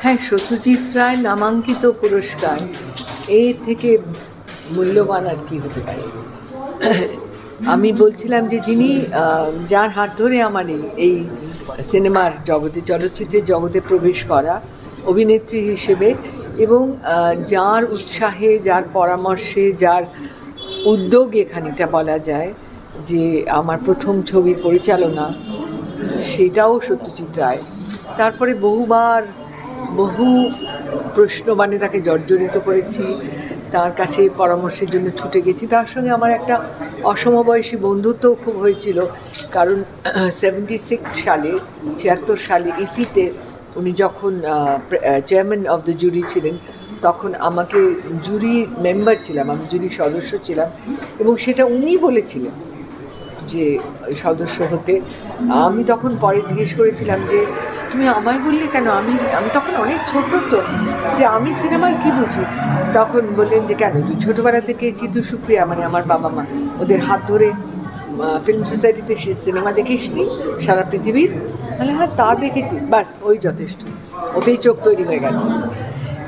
হ্যাঁ, সত্যজিৎ রায় নামাঙ্কিত পুরস্কার এর থেকে মূল্যবান আর কি হতে পারে। আমি বলছিলাম যে যিনি যার হাত ধরে আমার এই সিনেমার জগতে, চলচ্চিত্রের জগতে প্রবেশ করা অভিনেত্রী হিসেবে, এবং যার উৎসাহে, যার পরামর্শে, যার উদ্যোগে খানিকটা বলা যায় যে আমার প্রথম ছবির পরিচালনা, সেটাও সত্যজিৎ রায়। তারপরে বহু প্রশ্নবাণে তাকে জর্জরিত করেছি, তার কাছে পরামর্শের জন্য ছুটে গেছি। তার সঙ্গে আমার একটা অসমবয়সী বন্ধুত্বও খুব হয়েছিল, কারণ 76 সালে ইফিতে উনি যখন চেয়ারম্যান অফ দ্য জুরি ছিলেন, তখন আমাকে জুরি মেম্বার ছিলাম, আমি জুরি সদস্য ছিলাম, এবং সেটা উনিই বলেছিলেন যে সদস্য হতে। আমি তখন পরে জিজ্ঞেস করেছিলাম যে তুমি আমায় বললে কেন, আমি তখন অনেক ছোট, তো যে আমি সিনেমার কী বুঝি। তখন বললেন যে কেন, তুই ছোটোবেলা থেকে চিতু সুপ্রিয়া, মানে আমার বাবা মা, ওদের হাত ধরে ফিল্ম সোসাইটিতে সিনেমা দেখিসনি সারা পৃথিবীর? তাহলে হ্যাঁ, তা দেখেছি, ব্যাস ওই যথেষ্ট, ওতেই চোখ তৈরি হয়ে গেছে।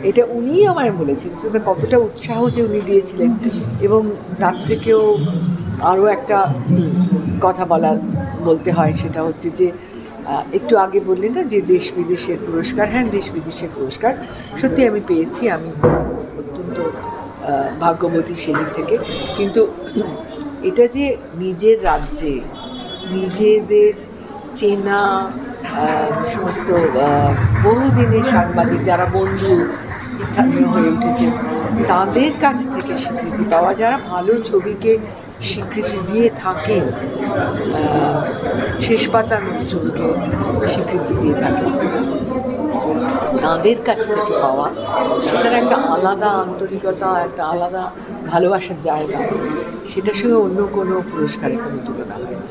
এটা উনিই আমায় বলেছেন, কিন্তু কতটা উৎসাহ যে উনি দিয়েছিলেন। এবং তার থেকেও আরও একটা কথা বলতে হয়, সেটা হচ্ছে যে একটু আগে বললেন না যে দেশ বিদেশের পুরস্কার, হ্যাঁ দেশ বিদেশের পুরস্কার সত্যি আমি পেয়েছি, আমি অত্যন্ত ভাগ্যবতী সেদিক থেকে। কিন্তু এটা যে নিজের রাজ্যে নিজেদের চেনা সমস্ত বহুদিনের সাংবাদিক, যারা বন্ধু স্থানীয় হয়ে উঠেছে, তাদের কাছ থেকে স্বীকৃতি পাওয়া, যারা ভালো ছবিকে স্বীকৃতি দিয়ে থাকেন, শেষ পাতার মতো ছবিকে স্বীকৃতি দিয়ে থাকেন, তাদের কাছ থেকে পাওয়া, সেটার একটা আলাদা আন্তরিকতা, একটা আলাদা ভালোবাসার জায়গা, সেটার সঙ্গে অন্য কোনো পুরস্কারের কোনো তুলনা হয় না।